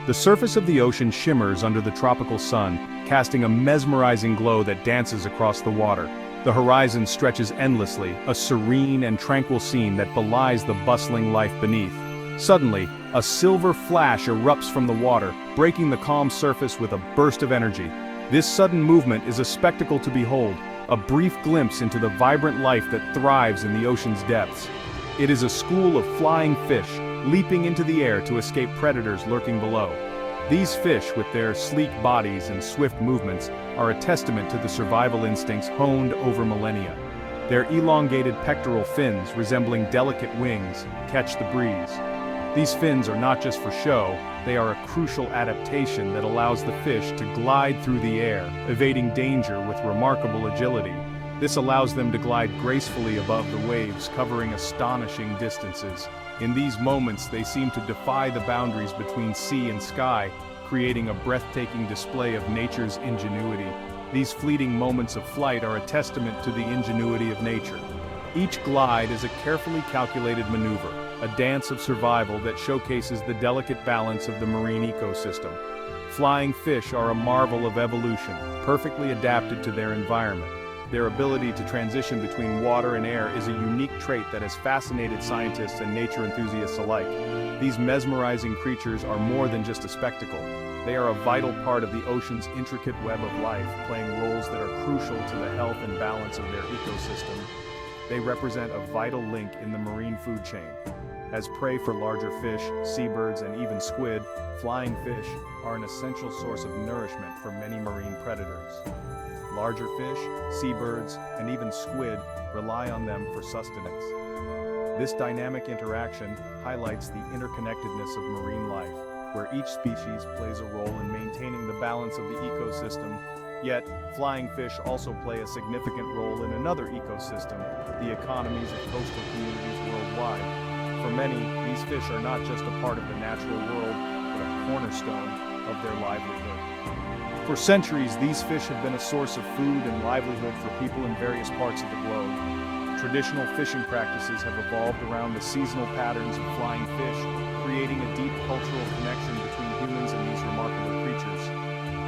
The surface of the ocean shimmers under the tropical sun, casting a mesmerizing glow that dances across the water. The horizon stretches endlessly, a serene and tranquil scene that belies the bustling life beneath. Suddenly, a silver flash erupts from the water, breaking the calm surface with a burst of energy. This sudden movement is a spectacle to behold, a brief glimpse into the vibrant life that thrives in the ocean's depths. It is a school of flying fish, leaping into the air to escape predators lurking below. These fish, with their sleek bodies and swift movements, are a testament to the survival instincts honed over millennia. Their elongated pectoral fins, resembling delicate wings, catch the breeze. These fins are not just for show, they are a crucial adaptation that allows the fish to glide through the air, evading danger with remarkable agility. This allows them to glide gracefully above the waves, covering astonishing distances. In these moments, they seem to defy the boundaries between sea and sky, creating a breathtaking display of nature's ingenuity. These fleeting moments of flight are a testament to the ingenuity of nature. Each glide is a carefully calculated maneuver, a dance of survival that showcases the delicate balance of the marine ecosystem. Flying fish are a marvel of evolution, perfectly adapted to their environment. Their ability to transition between water and air is a unique trait that has fascinated scientists and nature enthusiasts alike. These mesmerizing creatures are more than just a spectacle. They are a vital part of the ocean's intricate web of life, playing roles that are crucial to the health and balance of their ecosystem. They represent a vital link in the marine food chain. As prey for larger fish, seabirds, and even squid, flying fish are an essential source of nourishment for many marine predators. Larger fish, seabirds, and even squid rely on them for sustenance. This dynamic interaction highlights the interconnectedness of marine life, where each species plays a role in maintaining the balance of the ecosystem. Yet, flying fish also play a significant role in another ecosystem, the economies of coastal communities worldwide. For many, these fish are not just a part of the natural world, but a cornerstone of their livelihood. For centuries, these fish have been a source of food and livelihood for people in various parts of the globe. Traditional fishing practices have evolved around the seasonal patterns of flying fish, creating a deep cultural connection between humans and these remarkable creatures.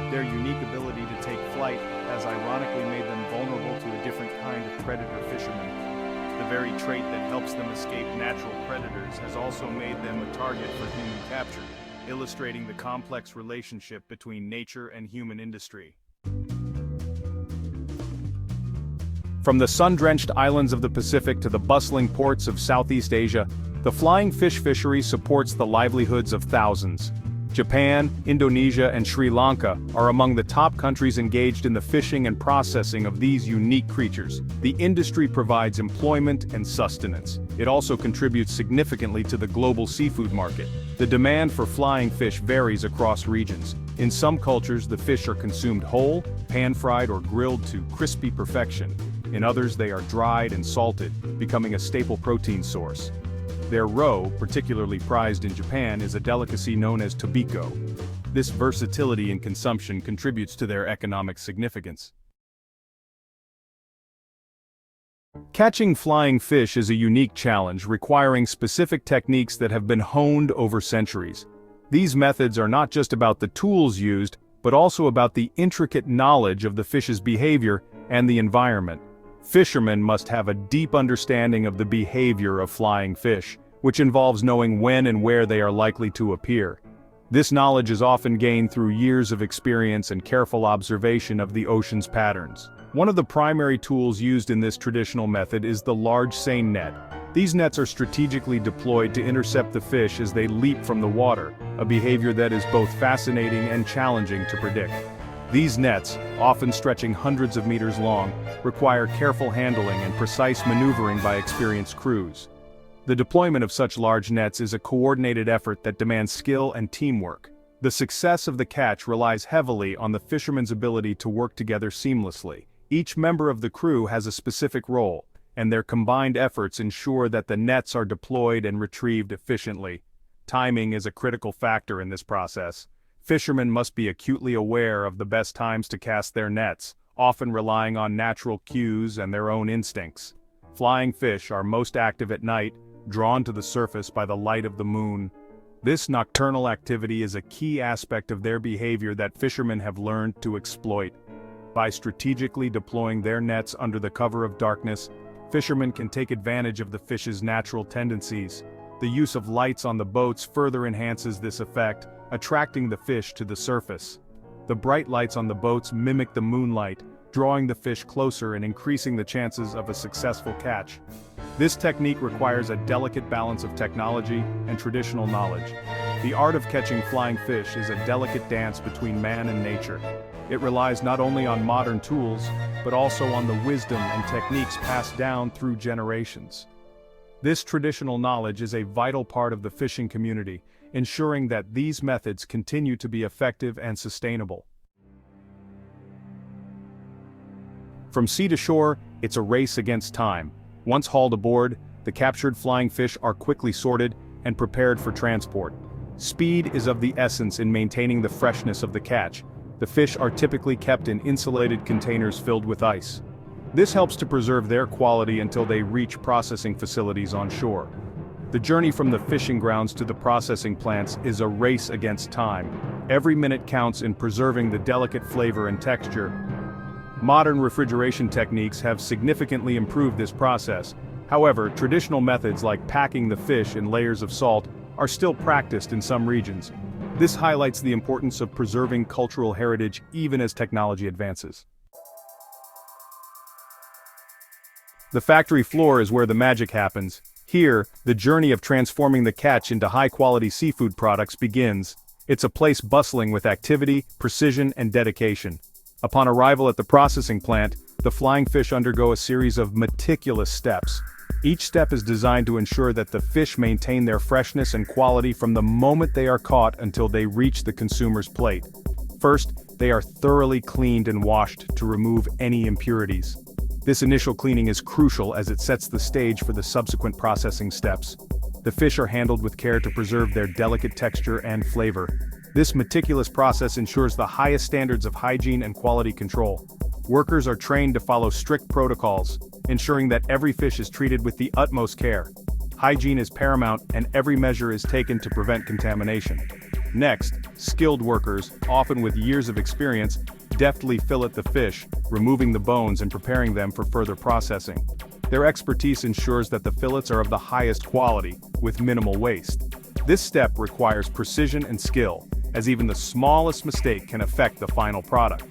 Their unique ability to take flight has ironically made them vulnerable to a different kind of predator fishermen. The very trait that helps them escape natural predators has also made them a target for human capture, illustrating the complex relationship between nature and human industry. From the sun-drenched islands of the Pacific to the bustling ports of Southeast Asia, the flying fish fishery supports the livelihoods of thousands. Japan, Indonesia, and Sri Lanka are among the top countries engaged in the fishing and processing of these unique creatures. The industry provides employment and sustenance. It also contributes significantly to the global seafood market. The demand for flying fish varies across regions. In some cultures, the fish are consumed whole, pan-fried, or grilled to crispy perfection. In others, they are dried and salted, becoming a staple protein source. Their roe, particularly prized in Japan, is a delicacy known as tobiko. This versatility in consumption contributes to their economic significance. Catching flying fish is a unique challenge requiring specific techniques that have been honed over centuries. These methods are not just about the tools used, but also about the intricate knowledge of the fish's behavior and the environment. Fishermen must have a deep understanding of the behavior of flying fish, which involves knowing when and where they are likely to appear. This knowledge is often gained through years of experience and careful observation of the ocean's patterns. One of the primary tools used in this traditional method is the large seine net. These nets are strategically deployed to intercept the fish as they leap from the water, a behavior that is both fascinating and challenging to predict. These nets, often stretching hundreds of meters long, require careful handling and precise maneuvering by experienced crews. The deployment of such large nets is a coordinated effort that demands skill and teamwork. The success of the catch relies heavily on the fishermen's ability to work together seamlessly. Each member of the crew has a specific role, and their combined efforts ensure that the nets are deployed and retrieved efficiently. Timing is a critical factor in this process. Fishermen must be acutely aware of the best times to cast their nets, often relying on natural cues and their own instincts. Flying fish are most active at night, drawn to the surface by the light of the moon. This nocturnal activity is a key aspect of their behavior that fishermen have learned to exploit. By strategically deploying their nets under the cover of darkness, fishermen can take advantage of the fish's natural tendencies. The use of lights on the boats further enhances this effect, attracting the fish to the surface. The bright lights on the boats mimic the moonlight, drawing the fish closer and increasing the chances of a successful catch. This technique requires a delicate balance of technology and traditional knowledge. The art of catching flying fish is a delicate dance between man and nature. It relies not only on modern tools, but also on the wisdom and techniques passed down through generations. This traditional knowledge is a vital part of the fishing community, ensuring that these methods continue to be effective and sustainable. From sea to shore, it's a race against time. Once hauled aboard, the captured flying fish are quickly sorted and prepared for transport. Speed is of the essence in maintaining the freshness of the catch. The fish are typically kept in insulated containers filled with ice. This helps to preserve their quality until they reach processing facilities on shore. The journey from the fishing grounds to the processing plants is a race against time. Every minute counts in preserving the delicate flavor and texture. Modern refrigeration techniques have significantly improved this process. However, traditional methods like packing the fish in layers of salt are still practiced in some regions. This highlights the importance of preserving cultural heritage even as technology advances. The factory floor is where the magic happens. Here, the journey of transforming the catch into high-quality seafood products begins. It's a place bustling with activity, precision, and dedication. Upon arrival at the processing plant, the flying fish undergo a series of meticulous steps. Each step is designed to ensure that the fish maintain their freshness and quality from the moment they are caught until they reach the consumer's plate. First, they are thoroughly cleaned and washed to remove any impurities. This initial cleaning is crucial as it sets the stage for the subsequent processing steps. The fish are handled with care to preserve their delicate texture and flavor. This meticulous process ensures the highest standards of hygiene and quality control. Workers are trained to follow strict protocols, ensuring that every fish is treated with the utmost care. Hygiene is paramount and every measure is taken to prevent contamination. Next, skilled workers, often with years of experience, deftly fillet the fish, removing the bones and preparing them for further processing. Their expertise ensures that the fillets are of the highest quality, with minimal waste. This step requires precision and skill, as even the smallest mistake can affect the final product.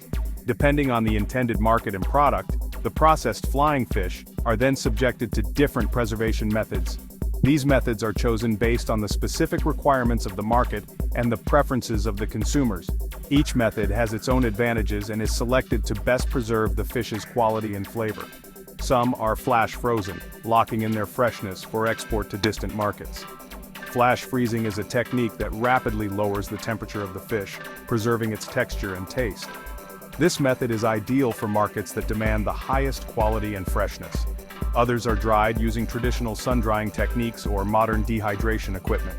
Depending on the intended market and product, the processed flying fish are then subjected to different preservation methods. These methods are chosen based on the specific requirements of the market and the preferences of the consumers. Each method has its own advantages and is selected to best preserve the fish's quality and flavor. Some are flash frozen, locking in their freshness for export to distant markets. Flash freezing is a technique that rapidly lowers the temperature of the fish, preserving its texture and taste. This method is ideal for markets that demand the highest quality and freshness. Others are dried using traditional sun-drying techniques or modern dehydration equipment.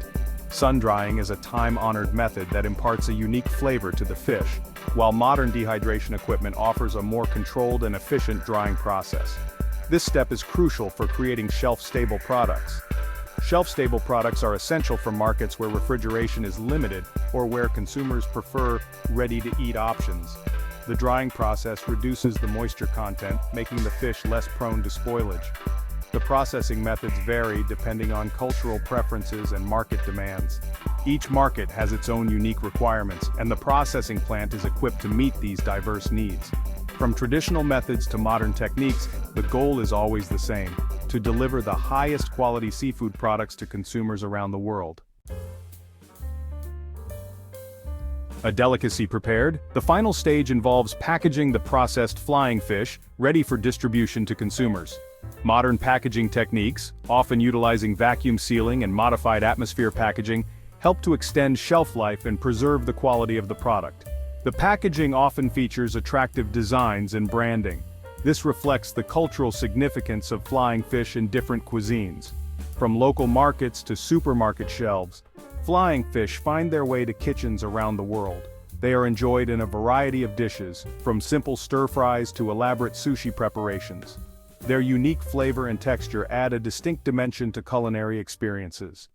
Sun-drying is a time-honored method that imparts a unique flavor to the fish, while modern dehydration equipment offers a more controlled and efficient drying process. This step is crucial for creating shelf-stable products. Shelf-stable products are essential for markets where refrigeration is limited or where consumers prefer ready-to-eat options. The drying process reduces the moisture content, making the fish less prone to spoilage. The processing methods vary depending on cultural preferences and market demands. Each market has its own unique requirements, and the processing plant is equipped to meet these diverse needs. From traditional methods to modern techniques, the goal is always the same: to deliver the highest quality seafood products to consumers around the world. A delicacy prepared, the final stage involves packaging the processed flying fish, ready for distribution to consumers. Modern packaging techniques, often utilizing vacuum sealing and modified atmosphere packaging, help to extend shelf life and preserve the quality of the product. The packaging often features attractive designs and branding. This reflects the cultural significance of flying fish in different cuisines. From local markets to supermarket shelves, flying fish find their way to kitchens around the world. They are enjoyed in a variety of dishes, from simple stir-fries to elaborate sushi preparations. Their unique flavor and texture add a distinct dimension to culinary experiences.